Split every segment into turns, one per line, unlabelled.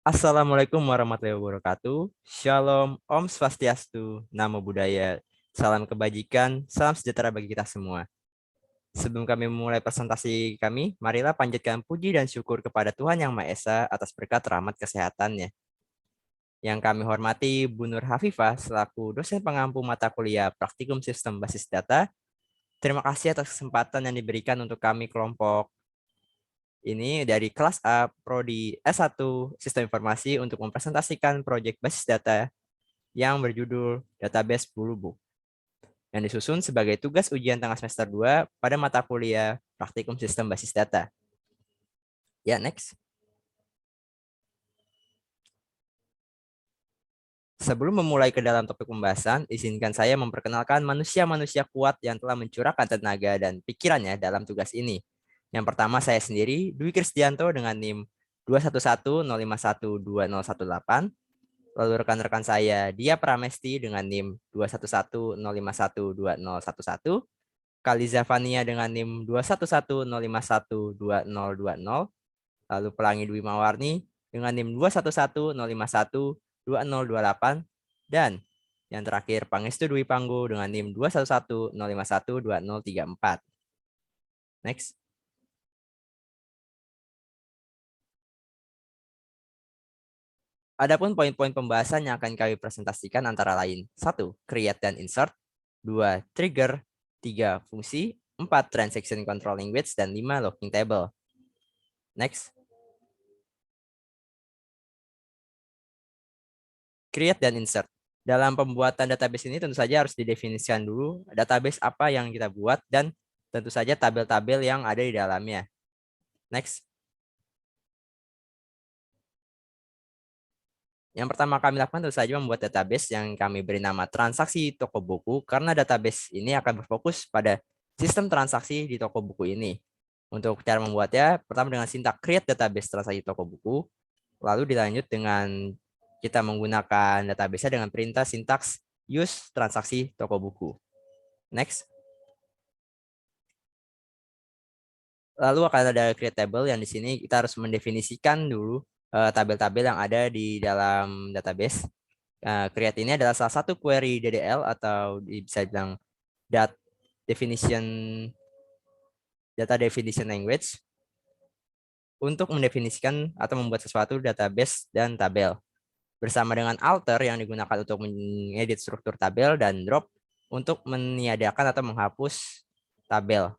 Assalamualaikum warahmatullahi wabarakatuh. Shalom, Om Swastiastu, Namo Buddhaya, salam kebajikan, salam sejahtera bagi kita semua. Sebelum kami memulai presentasi kami, marilah panjatkan puji dan syukur kepada Tuhan Yang Maha Esa atas berkat rahmat kesehatannya. Yang kami hormati Bu Nur Hafifah selaku dosen pengampu mata kuliah Praktikum Sistem Basis Data. Terima kasih atas kesempatan yang diberikan untuk kami kelompok ini dari kelas A Prodi S1 Sistem Informasi untuk mempresentasikan proyek basis data yang berjudul Database Blue Book yang disusun sebagai tugas ujian tengah semester 2 pada mata kuliah Praktikum Sistem Basis Data. Ya, next. Sebelum memulai ke dalam topik pembahasan, izinkan saya memperkenalkan manusia-manusia kuat yang telah mencurahkan tenaga dan pikirannya dalam tugas ini. Yang pertama saya sendiri, Dwi Krisdianto dengan NIM 211051218. Lalu rekan-rekan saya, Dia Pramesti dengan NIM 211051211. Kaliza Fania dengan NIM 21105122020. Lalu Pelangi Dwi Mawarni dengan NIM 21105122028. Dan yang terakhir Pangestu Dwi Panggo dengan NIM 21105122034. Next. Adapun poin-poin pembahasan yang akan kami presentasikan antara lain: 1. Create dan insert. 2. Trigger. 3. Fungsi. 4. Transaction control language. Dan 5. Looking table. Next. Create dan insert. Dalam pembuatan database ini tentu saja harus didefinisikan dulu database apa yang kita buat dan tentu saja tabel-tabel yang ada di dalamnya. Next. Yang pertama kami lakukan tentu saja membuat database yang kami beri nama transaksi toko buku karena database ini akan berfokus pada sistem transaksi di toko buku ini. Untuk cara membuatnya, pertama dengan sintak create database transaksi toko buku, lalu dilanjut dengan kita menggunakan database dengan perintah sintaks use transaksi toko buku. Next. Lalu akan ada create table yang di sini kita harus mendefinisikan dulu tabel-tabel yang ada di dalam database. Create ini adalah salah satu query DDL atau bisa bilang dat definition data definition language untuk mendefinisikan atau membuat sesuatu database dan tabel. Bersama dengan alter yang digunakan untuk mengedit struktur tabel dan drop untuk meniadakan atau menghapus tabel.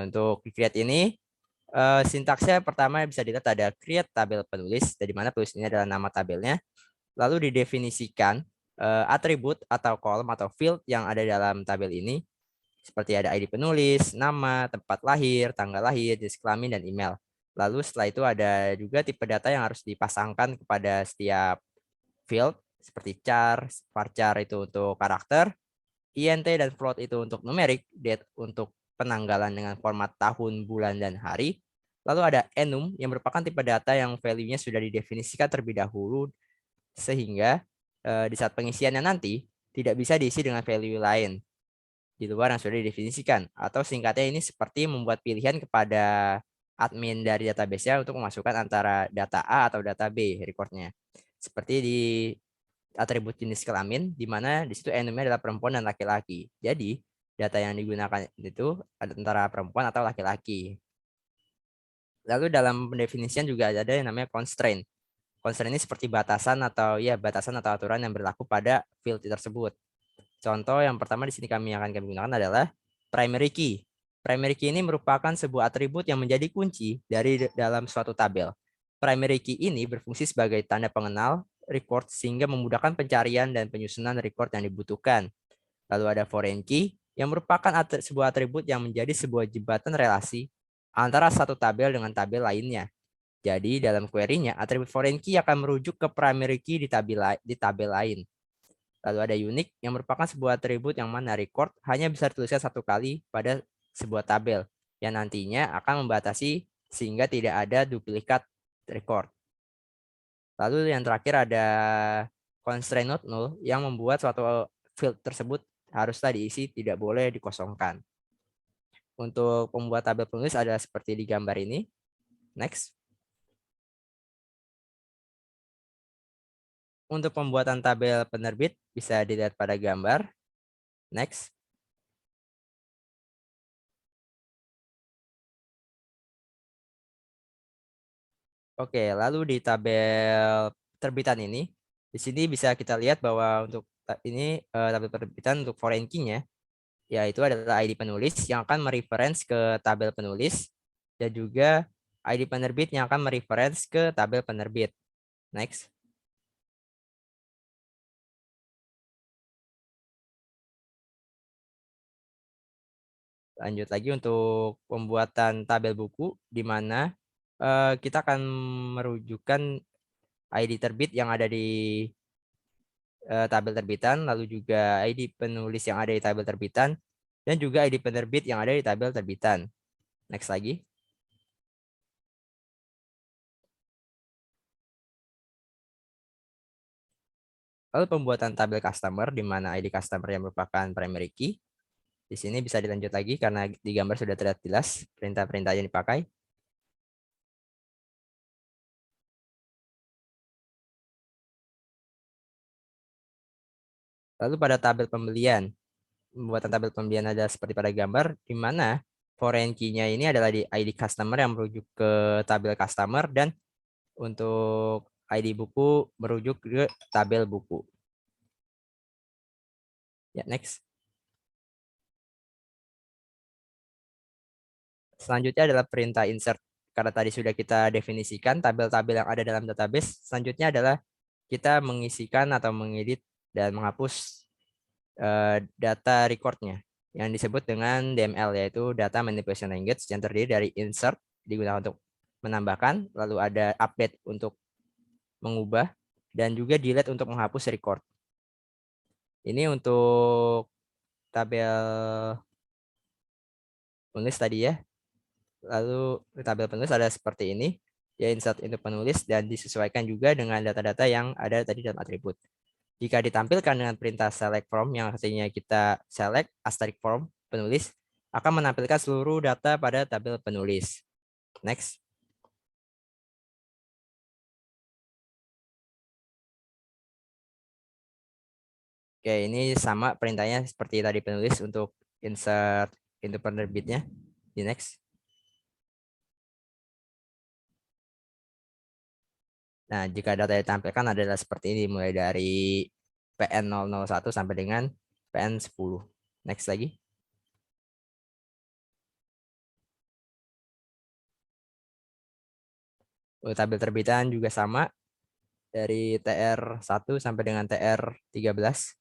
Untuk create ini sintaksnya pertama bisa dilihat ada create tabel penulis, dari mana penulis ini adalah nama tabelnya. Lalu didefinisikan atribut atau kolom atau field yang ada dalam tabel ini. Seperti ada ID penulis, nama, tempat lahir, tanggal lahir, jenis kelamin, dan email. Lalu setelah itu ada juga tipe data yang harus dipasangkan kepada setiap field. Seperti char, varchar itu untuk karakter, int dan float itu untuk numerik, date untuk penanggalan dengan format tahun, bulan, dan hari. Lalu ada enum yang merupakan tipe data yang value-nya sudah didefinisikan terlebih dahulu sehingga di saat pengisiannya nanti tidak bisa diisi dengan value lain di luar yang sudah didefinisikan. Atau singkatnya ini seperti membuat pilihan kepada admin dari database-nya untuk memasukkan antara data A atau data B recordnya. Seperti di atribut jenis kelamin, di mana di situ enumnya adalah perempuan dan laki-laki. Jadi, data yang digunakan itu antara perempuan atau laki-laki. Lalu dalam pendefinisian juga ada yang namanya constraint. Constraint ini seperti batasan atau aturan yang berlaku pada field tersebut. Contoh yang pertama di sini kami gunakan adalah primary key. Primary key ini merupakan sebuah atribut yang menjadi kunci dari dalam suatu tabel. Primary key ini berfungsi sebagai tanda pengenal record sehingga memudahkan pencarian dan penyusunan record yang dibutuhkan. Lalu ada foreign key yang merupakan sebuah atribut yang menjadi sebuah jembatan relasi antara satu tabel dengan tabel lainnya. Jadi dalam query-nya atribut foreign key akan merujuk ke primary key di tabel lain. Lalu ada unique yang merupakan sebuah atribut yang mana record hanya bisa dituliskan satu kali pada sebuah tabel yang nantinya akan membatasi sehingga tidak ada duplikat record. Lalu yang terakhir ada constraint not null yang membuat suatu field tersebut haruslah diisi, tidak boleh dikosongkan. Untuk pembuat tabel penulis ada seperti di gambar ini. Next. Untuk pembuatan tabel penerbit bisa dilihat pada gambar. Next. Oke, lalu di tabel terbitan ini, di sini bisa kita lihat bahwa untuk ini tabel terbitan untuk foreign key-nya, yaitu adalah ID penulis yang akan mereference ke tabel penulis, dan juga ID penerbit yang akan mereference ke tabel penerbit. Next. Lanjut lagi untuk pembuatan tabel buku, di mana kita akan merujukkan ID terbit yang ada di tabel terbitan, lalu juga ID penulis yang ada di tabel terbitan, dan juga ID penerbit yang ada di tabel terbitan. Next lagi. Lalu pembuatan tabel customer, di mana ID customer yang merupakan primary key. Di sini bisa dilanjut lagi karena di gambar sudah terlihat jelas perintah-perintah yang dipakai. Lalu pada tabel pembelian, pembuatan tabel pembelian adalah seperti pada gambar, di mana foreign key-nya ini adalah di ID customer yang merujuk ke tabel customer, dan untuk ID buku merujuk ke tabel buku. Ya, next. Selanjutnya adalah perintah insert. Karena tadi sudah kita definisikan tabel-tabel yang ada dalam database, selanjutnya adalah kita mengisikan atau mengedit dan menghapus data recordnya yang disebut dengan DML, yaitu Data Manipulation Language, yang terdiri dari insert digunakan untuk menambahkan, lalu ada update untuk mengubah, dan juga delete untuk menghapus record. Ini untuk tabel tulis tadi ya. Lalu tabel penulis ada seperti ini. Ya, insert untuk penulis dan disesuaikan juga dengan data-data yang ada tadi dalam atribut. Jika ditampilkan dengan perintah select from, yang artinya kita select asterisk from penulis, akan menampilkan seluruh data pada tabel penulis. Next. Oke, ini sama perintahnya seperti tadi penulis untuk insert into penerbitnya. Di next. Nah, jika data yang ditampilkan adalah seperti ini, mulai dari PN001 sampai dengan PN10. Next lagi. Tabel terbitan juga sama, dari TR1 sampai dengan TR13.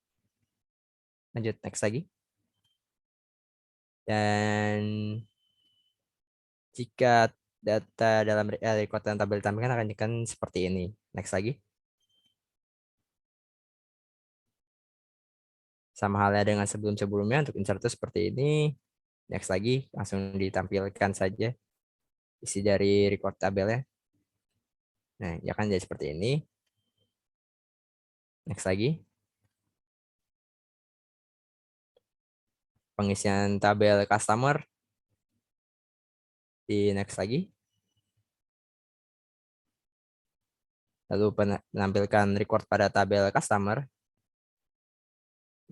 Lanjut, next lagi. Dan jika data dalam record dan tabel ditampilkan akan seperti ini. Next lagi. Sama halnya dengan sebelum-sebelumnya, untuk insert itu seperti ini. Next lagi, langsung ditampilkan saja isi dari record tabelnya. Nah, ya kan jadi seperti ini. Next lagi. Pengisian tabel customer. Di next lagi. Lalu menampilkan record pada tabel customer.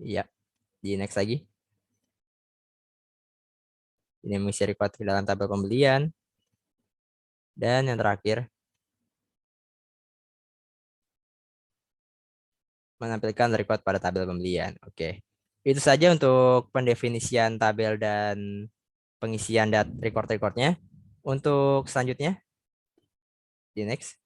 Iya, di next lagi. Ini mengisi record ke dalam tabel pembelian. Dan yang terakhir, menampilkan record pada tabel pembelian. Oke. Itu saja untuk pendefinisian tabel dan pengisian record-recordnya. Untuk selanjutnya, di next.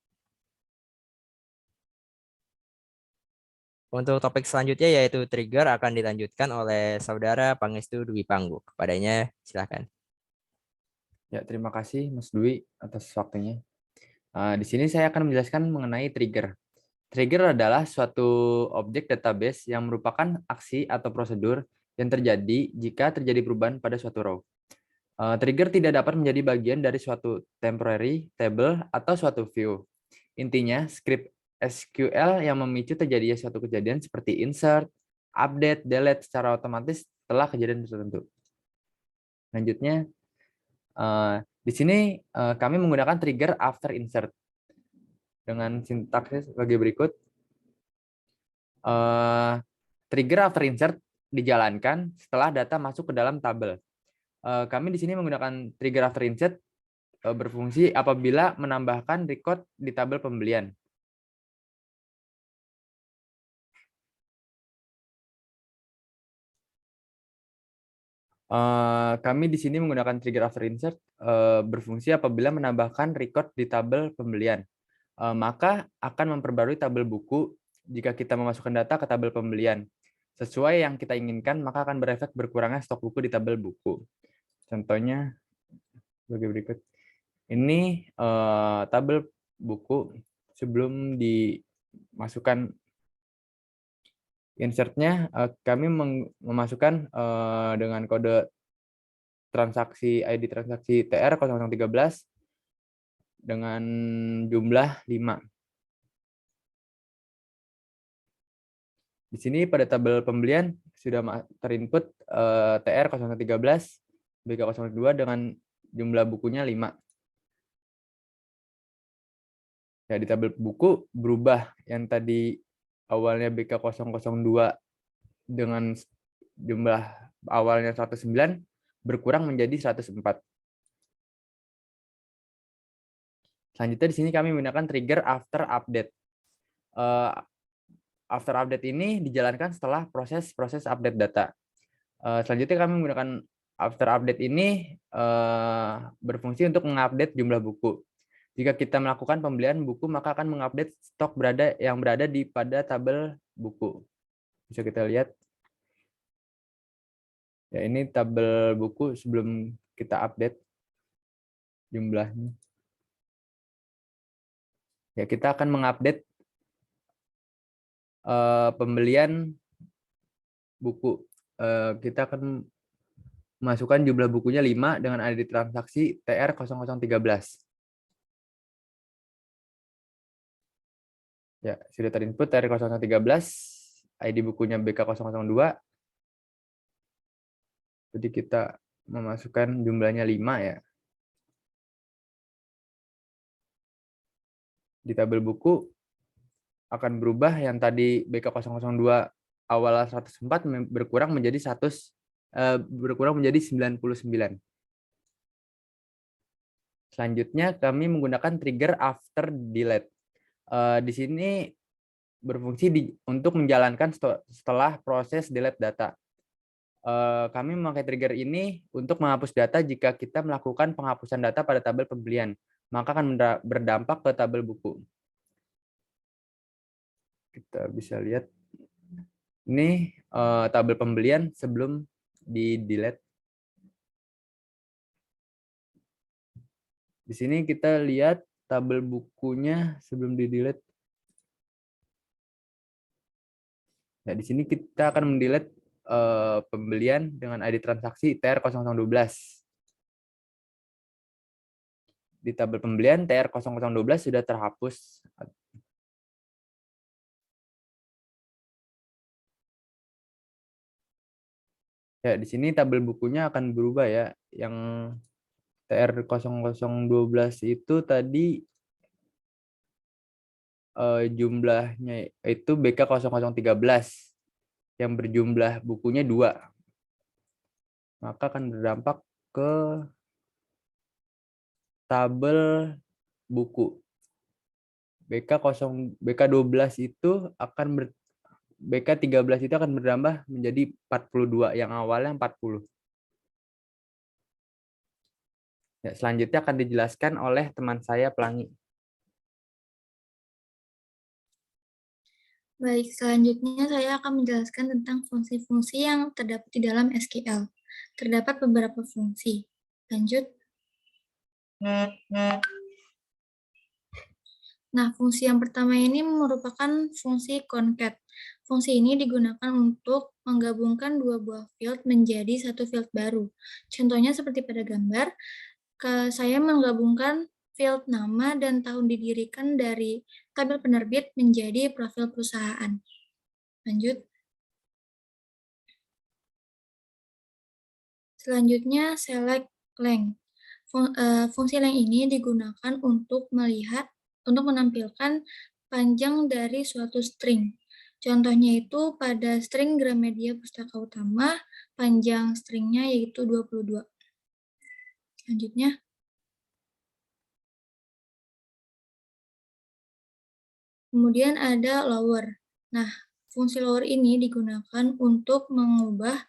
Untuk topik selanjutnya yaitu trigger akan dilanjutkan oleh saudara Pangestu Dwi Panggu. Kepadanya silakan.
Ya, terima kasih Mas Dwi atas waktunya. Di sini saya akan menjelaskan mengenai trigger. Trigger adalah suatu objek database yang merupakan aksi atau prosedur yang terjadi jika terjadi perubahan pada suatu row. Trigger tidak dapat menjadi bagian dari suatu temporary table atau suatu view. Intinya, script SQL yang memicu terjadinya suatu kejadian seperti insert, update, delete secara otomatis setelah kejadian tertentu. Lanjutnya, di sini kami menggunakan trigger after insert dengan sintaksnya sebagai berikut. Trigger after insert dijalankan setelah data masuk ke dalam tabel. Kami di sini menggunakan trigger after insert berfungsi apabila menambahkan record di tabel pembelian. Kami di sini menggunakan trigger after insert berfungsi apabila menambahkan record di tabel pembelian. Maka akan memperbarui tabel buku jika kita memasukkan data ke tabel pembelian. Sesuai yang kita inginkan, maka akan berefek berkurangnya stok buku di tabel buku. Contohnya sebagai berikut. Ini tabel buku sebelum dimasukkan insertnya, kami memasukkan dengan kode transaksi ID transaksi TR0013 dengan jumlah 5. Di sini pada tabel pembelian sudah terinput TR0013 BK02 dengan jumlah bukunya 5. Ya, di tabel buku berubah yang tadi awalnya BK002 dengan jumlah awalnya 109 berkurang menjadi 104. Selanjutnya di sini kami menggunakan trigger after update. After update ini dijalankan setelah proses update data. Selanjutnya kami menggunakan after update ini berfungsi untuk mengupdate jumlah buku. Jika kita melakukan pembelian buku, maka akan mengupdate stok yang berada pada tabel buku. Bisa kita lihat. Ya, ini tabel buku sebelum kita update jumlahnya. Ya, kita akan mengupdate pembelian buku. Kita akan masukkan jumlah bukunya 5 dengan ID transaksi TR0013. Ya, sudah terinput TR0013, ID bukunya BK002. Jadi kita memasukkan jumlahnya 5 ya. Di tabel buku akan berubah yang tadi BK002 awalnya 104 berkurang menjadi 99. Selanjutnya kami menggunakan trigger after delete. Di sini berfungsi untuk menjalankan setelah proses delete data. Kami memakai trigger ini untuk menghapus data jika kita melakukan penghapusan data pada tabel pembelian, maka akan berdampak ke tabel buku. Kita bisa lihat ini tabel pembelian sebelum di delete. Di sini kita lihat tabel bukunya sebelum di delete. Nah, di sini kita akan mendelete pembelian dengan ID transaksi TR0012. Di tabel pembelian TR0012 sudah terhapus. Ya, di sini tabel bukunya akan berubah ya. Yang TR0012 itu tadi jumlahnya itu BK0013 yang berjumlah bukunya 2. Maka akan berdampak ke tabel buku. BK12 itu akan BK13 itu akan bertambah menjadi 42 yang awalnya 40. Ya, selanjutnya akan dijelaskan oleh teman saya Pelangi.
Baik, selanjutnya saya akan menjelaskan tentang fungsi-fungsi yang terdapat di dalam SQL. Terdapat beberapa fungsi. Lanjut. Nah, fungsi yang pertama ini merupakan fungsi concat. Fungsi ini digunakan untuk menggabungkan dua buah field menjadi satu field baru. Contohnya seperti pada gambar, saya menggabungkan field nama dan tahun didirikan dari tabel penerbit menjadi profil perusahaan. Lanjut. Selanjutnya, select length. Fungsi length ini digunakan untuk menampilkan panjang dari suatu string. Contohnya itu pada string Gramedia Pustaka Utama, panjang stringnya yaitu 22. Selanjutnya, kemudian ada lower. Nah, fungsi lower ini digunakan untuk mengubah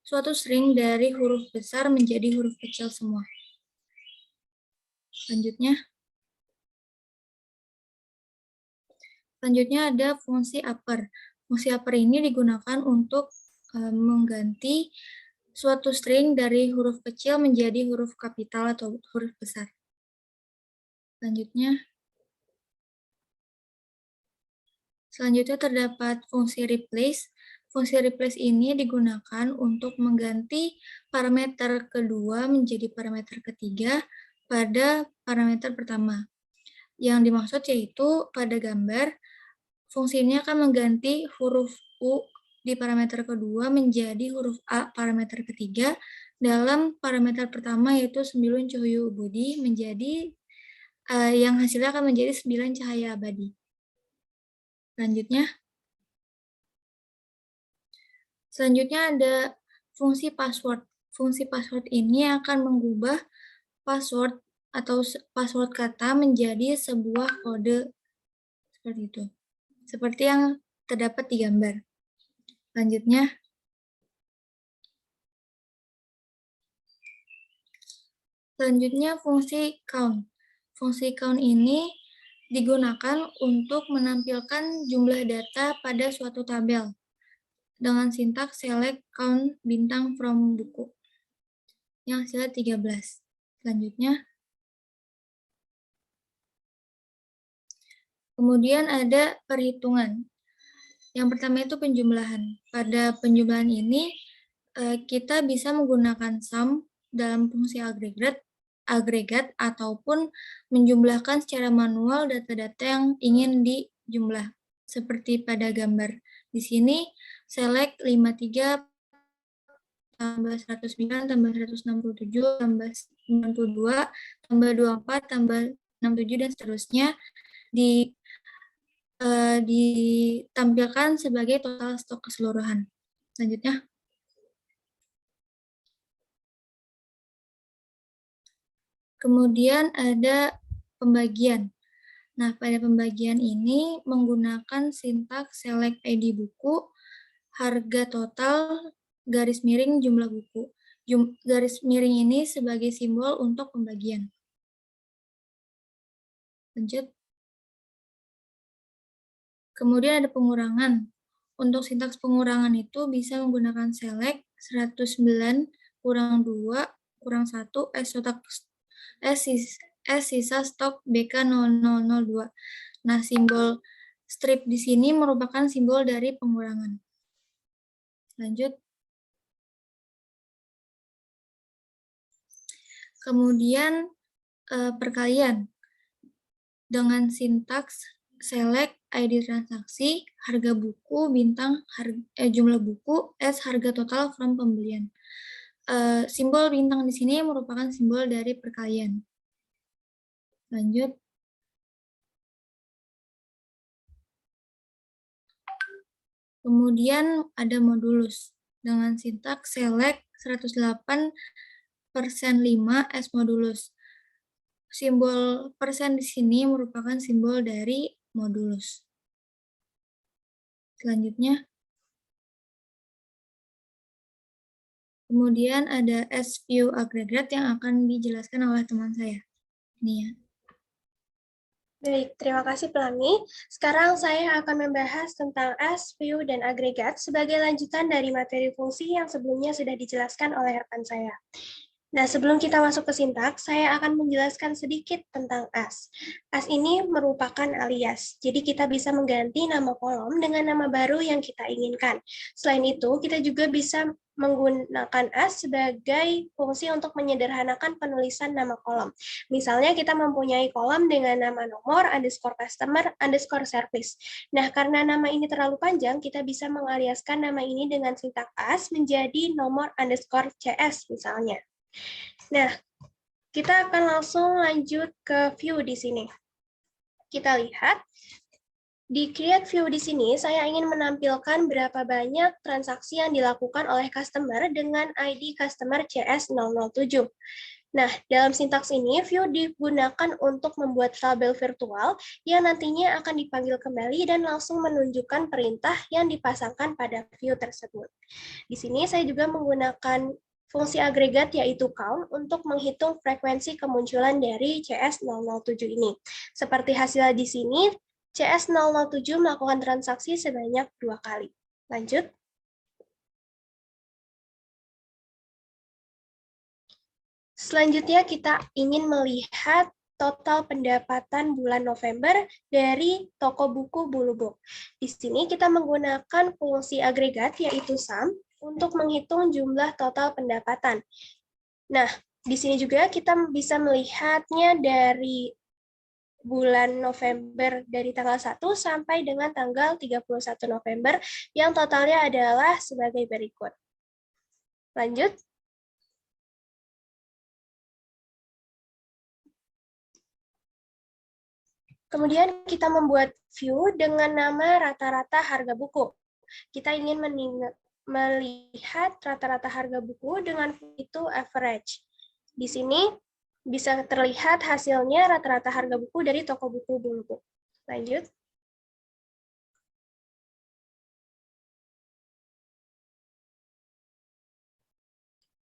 suatu string dari huruf besar menjadi huruf kecil semua. Selanjutnya ada fungsi upper. Fungsi upper ini digunakan untuk mengganti suatu string dari huruf kecil menjadi huruf kapital atau huruf besar. Selanjutnya terdapat fungsi replace. Fungsi replace ini digunakan untuk mengganti parameter kedua menjadi parameter ketiga pada parameter pertama. Yang dimaksud yaitu pada gambar, fungsi ini akan mengganti huruf U di parameter kedua menjadi huruf A parameter ketiga dalam parameter pertama yaitu 9 cahaya abadi menjadi yang hasilnya akan menjadi 9 cahaya abadi. Selanjutnya ada fungsi password. Fungsi password ini akan mengubah password atau password kata menjadi sebuah kode seperti itu. Seperti yang terdapat di gambar. Selanjutnya fungsi count. Fungsi count ini digunakan untuk menampilkan jumlah data pada suatu tabel dengan sintaks select count bintang from buku yang hasilnya 13. Selanjutnya, kemudian ada perhitungan. Yang pertama itu penjumlahan. Pada penjumlahan ini, kita bisa menggunakan sum dalam fungsi agregat ataupun menjumlahkan secara manual data-data yang ingin dijumlah. Seperti pada gambar. Di sini, select 53 tambah 109, tambah 167, tambah 92, tambah 24, tambah 67, dan seterusnya ditampilkan sebagai total stok keseluruhan. Selanjutnya. Kemudian ada pembagian. Nah, pada pembagian ini menggunakan sintaks select ID buku, harga total, garis miring jumlah buku. Garis miring ini sebagai simbol untuk pembagian. Lanjut. Kemudian ada pengurangan. Untuk sintaks pengurangan itu bisa menggunakan select 109 kurang 2 kurang 1 sisa stok BK0002. Nah, simbol strip di sini merupakan simbol dari pengurangan. Lanjut. Kemudian perkalian dengan sintaks select ID transaksi, harga buku, bintang, jumlah buku, harga total from pembelian. Simbol bintang di sini merupakan simbol dari perkalian. Lanjut. Kemudian ada modulus dengan sintaks select 108 persen 5 S modulus. Simbol persen di sini merupakan simbol dari modulus. Selanjutnya. Kemudian ada SView agregat yang akan dijelaskan oleh teman saya. Ini ya.
Baik, terima kasih Pelangi. Sekarang saya akan membahas tentang as, view, dan agregat sebagai lanjutan dari materi fungsi yang sebelumnya sudah dijelaskan oleh rekan saya. Nah, sebelum kita masuk ke sintaks, saya akan menjelaskan sedikit tentang as. As ini merupakan alias, jadi kita bisa mengganti nama kolom dengan nama baru yang kita inginkan. Selain itu, kita juga bisa menggunakan as sebagai fungsi untuk menyederhanakan penulisan nama kolom. Misalnya kita mempunyai kolom dengan nama nomor, underscore customer, underscore service. Nah, karena nama ini terlalu panjang, kita bisa mengaliaskan nama ini dengan sintaks as menjadi nomor underscore cs misalnya. Nah, kita akan langsung lanjut ke view di sini. Kita lihat, Di Create View di sini, saya ingin menampilkan berapa banyak transaksi yang dilakukan oleh customer dengan ID customer CS007. Nah, dalam sintaks ini, view digunakan untuk membuat tabel virtual yang nantinya akan dipanggil kembali dan langsung menunjukkan perintah yang dipasangkan pada view tersebut. Di sini saya juga menggunakan fungsi agregat yaitu count untuk menghitung frekuensi kemunculan dari CS007 ini. Seperti hasil di sini, CS007 melakukan transaksi sebanyak 2 kali. Lanjut. Selanjutnya kita ingin melihat total pendapatan bulan November dari toko buku Bulubook. Di sini kita menggunakan fungsi agregat yaitu sum untuk menghitung jumlah total pendapatan. Nah, di sini juga kita bisa melihatnya dari bulan November dari tanggal 1 sampai dengan tanggal 31 November yang totalnya adalah sebagai berikut. Lanjut. Kemudian kita membuat view dengan nama rata-rata harga buku. Kita ingin melihat rata-rata harga buku dengan itu average. Di sini bisa terlihat hasilnya rata-rata harga buku dari toko buku Bulubook. Lanjut.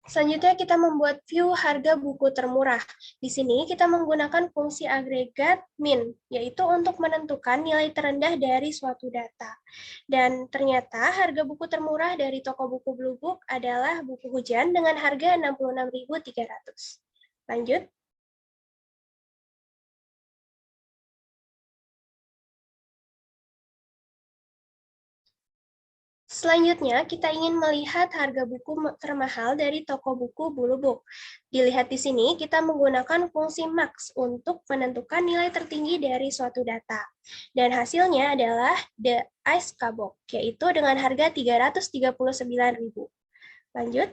Selanjutnya kita membuat view harga buku termurah. Di sini kita menggunakan fungsi agregat min, yaitu untuk menentukan nilai terendah dari suatu data. Dan ternyata harga buku termurah dari toko buku Bulubook adalah buku hujan dengan harga 66.300. Lanjut. Selanjutnya, kita ingin melihat harga buku termahal dari toko buku Bulubook. Dilihat di sini, kita menggunakan fungsi max untuk menentukan nilai tertinggi dari suatu data. Dan hasilnya adalah The Ice Kabok, yaitu dengan harga 339.000. Lanjut.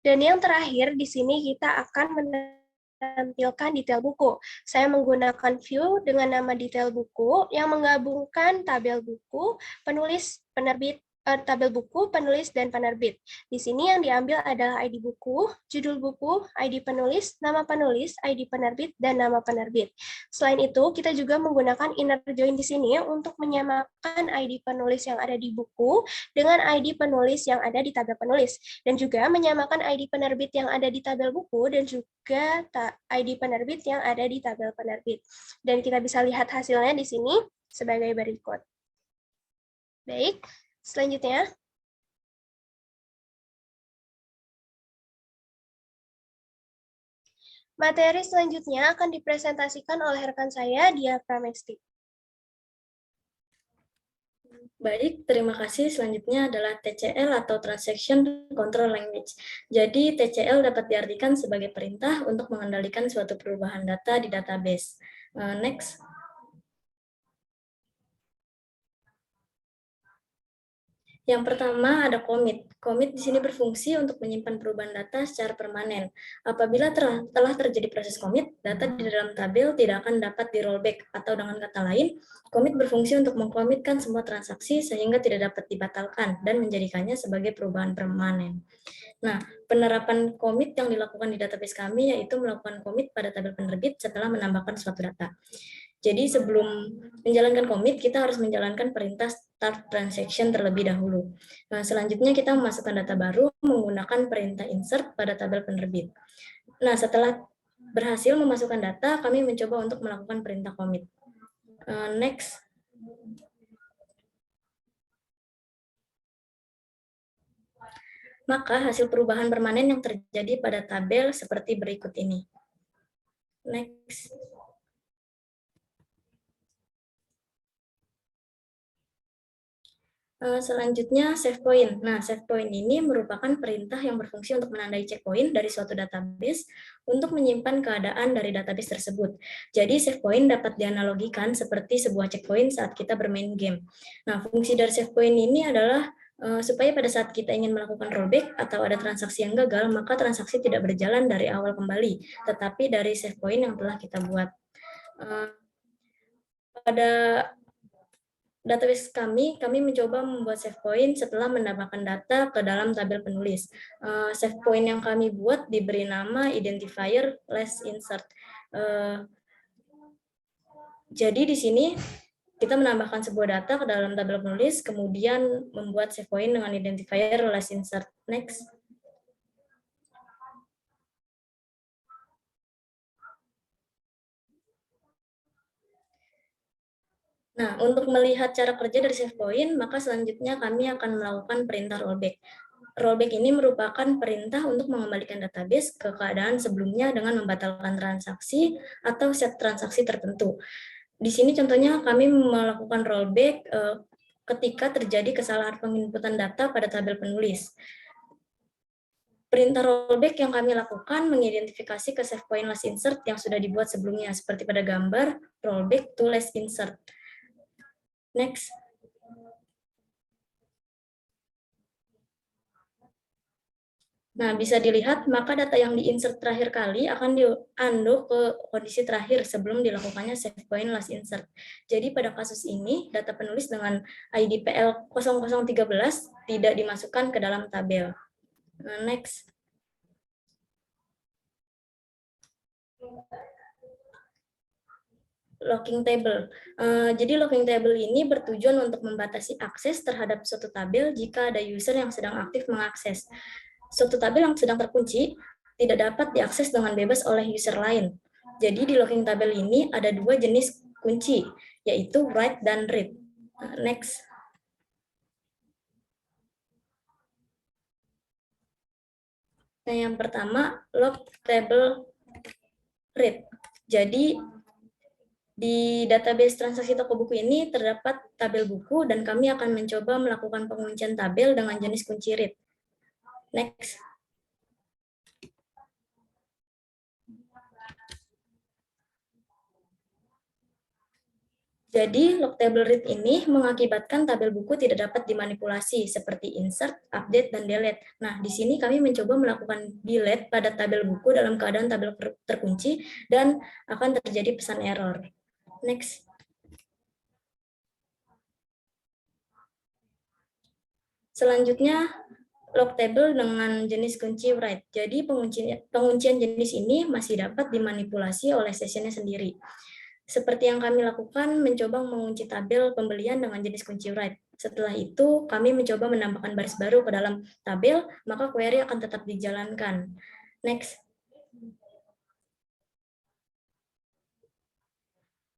Dan yang terakhir, di sini kita akan menampilkan detail buku. Saya menggunakan view dengan nama detail buku yang menggabungkan tabel buku, penulis, penerbit, tabel buku, penulis, dan penerbit. Di sini yang diambil adalah ID buku, judul buku, ID penulis, ID penerbit, dan nama penerbit. Selain itu, kita juga menggunakan inner join di sini untuk menyamakan ID penulis yang ada di buku dengan ID penulis yang ada di tabel penulis, dan juga menyamakan ID penerbit yang ada di tabel buku dan juga ID penerbit yang ada di tabel penerbit. Dan kita bisa lihat hasilnya di sini sebagai berikut. Baik. Selanjutnya, materi selanjutnya akan dipresentasikan oleh rekan saya, Dia Pramesti.
Baik, terima kasih. Selanjutnya adalah TCL atau Transaction Control Language. Jadi, TCL dapat diartikan sebagai perintah untuk mengendalikan suatu perubahan data di database. Next. Yang pertama ada commit. Commit di sini berfungsi untuk menyimpan perubahan data secara permanen. Apabila telah terjadi proses commit, data di dalam tabel tidak akan dapat di rollback, atau dengan kata lain, commit berfungsi untuk mengkomitkan semua transaksi sehingga tidak dapat dibatalkan dan menjadikannya sebagai perubahan permanen. Nah, penerapan commit yang dilakukan di database kami yaitu melakukan commit pada tabel penerbit setelah menambahkan suatu data. Jadi sebelum menjalankan commit, kita harus menjalankan perintah start transaction terlebih dahulu. Nah, selanjutnya kita memasukkan data baru menggunakan perintah insert pada tabel penerbit. Nah, setelah berhasil memasukkan data, kami mencoba untuk melakukan perintah commit. Next. Maka hasil perubahan permanen yang terjadi pada tabel seperti berikut ini. Next. Selanjutnya save point. Nah, save point ini merupakan perintah yang berfungsi untuk menandai checkpoint dari suatu database untuk menyimpan keadaan dari database tersebut. Jadi save point dapat dianalogikan seperti sebuah checkpoint saat kita bermain game. Nah, fungsi dari save point ini adalah supaya pada saat kita ingin melakukan rollback atau ada transaksi yang gagal, maka transaksi tidak berjalan dari awal kembali, tetapi dari save point yang telah kita buat. Pada database kami mencoba membuat save point setelah menambahkan data ke dalam tabel penulis. Save point yang kami buat diberi nama identifier less insert. Jadi di sini kita menambahkan sebuah data ke dalam tabel penulis, kemudian membuat save point dengan identifier less insert. Next. Nah, untuk melihat cara kerja dari save point, maka selanjutnya kami akan melakukan perintah rollback. Rollback ini merupakan perintah untuk mengembalikan database ke keadaan sebelumnya dengan membatalkan transaksi atau set transaksi tertentu. Di sini contohnya kami melakukan rollback ketika terjadi kesalahan penginputan data pada tabel penulis. Perintah rollback yang kami lakukan mengidentifikasi ke save point less insert yang sudah dibuat sebelumnya, seperti pada gambar rollback to less insert. Next. Nah, bisa dilihat, maka data yang di-insert terakhir kali akan di-undo ke kondisi terakhir sebelum dilakukannya save point last insert. Jadi pada kasus ini, data penulis dengan ID PL 0013 tidak dimasukkan ke dalam tabel. Nah, next. Locking table. Jadi locking table ini bertujuan untuk membatasi akses terhadap suatu tabel jika ada user yang sedang aktif mengakses. Suatu tabel yang sedang terkunci tidak dapat diakses dengan bebas oleh user lain. Jadi di locking table ini ada dua jenis kunci, yaitu write dan read. Next. Nah, yang pertama, lock table read. Jadi di database transaksi toko buku ini terdapat tabel buku dan kami akan mencoba melakukan penguncian tabel dengan jenis kunci read. Next. Jadi, lock table read ini mengakibatkan tabel buku tidak dapat dimanipulasi seperti insert, update, dan delete. Nah, di sini kami mencoba melakukan delete pada tabel buku dalam keadaan tabel terkunci dan akan terjadi pesan error. Next. Selanjutnya, lock table dengan jenis kunci write. Jadi penguncian jenis ini masih dapat dimanipulasi oleh sessionnya sendiri. Seperti yang kami lakukan, mencoba mengunci tabel pembelian dengan jenis kunci write. Setelah itu, kami mencoba menambahkan baris baru ke dalam tabel, maka query akan tetap dijalankan. Next.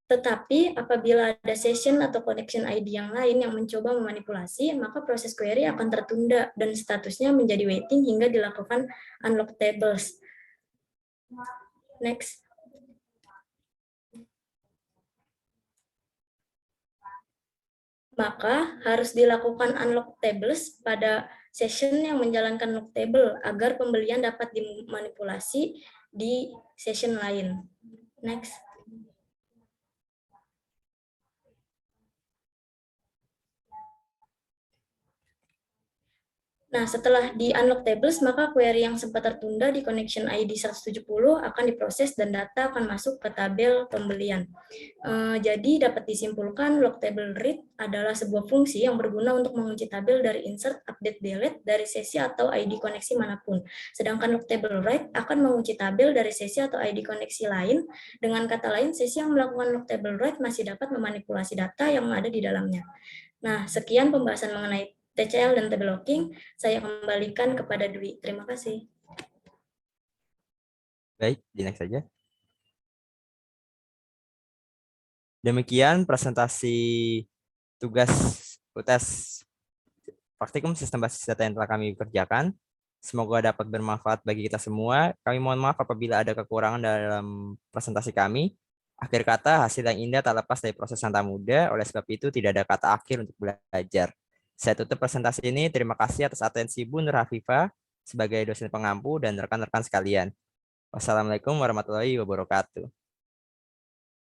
Tetapi apabila ada session atau connection ID yang lain yang mencoba memanipulasi, maka proses query akan tertunda dan statusnya menjadi waiting hingga dilakukan unlock tables. Next. Maka harus dilakukan unlock tables pada session yang menjalankan lock table agar pembelian dapat dimanipulasi di session lain. Next. Nah, setelah di unlock tables, maka query yang sempat tertunda di connection ID 170 akan diproses dan data akan masuk ke tabel pembelian. Jadi dapat disimpulkan lock table read adalah sebuah fungsi yang berguna untuk mengunci tabel dari insert, update, delete dari sesi atau ID koneksi manapun. Sedangkan lock table write akan mengunci tabel dari sesi atau ID koneksi lain. Dengan kata lain, sesi yang melakukan lock table write masih dapat memanipulasi data yang ada di dalamnya. Nah, sekian pembahasan mengenai TCL dan table locking, saya kembalikan kepada Dwi. Terima kasih.
Baik, di next saja. Demikian presentasi tugas UTS praktikum sistem basis data yang telah kami kerjakan. Semoga dapat bermanfaat bagi kita semua. Kami mohon maaf apabila ada kekurangan dalam presentasi kami. Akhir kata, hasil yang indah tak lepas dari proses yang tak mudah. Oleh sebab itu, tidak ada kata akhir untuk belajar. Saya tutup presentasi ini. Terima kasih atas atensi Bu Nur Hafifah sebagai dosen pengampu dan rekan-rekan sekalian. Wassalamualaikum warahmatullahi wabarakatuh.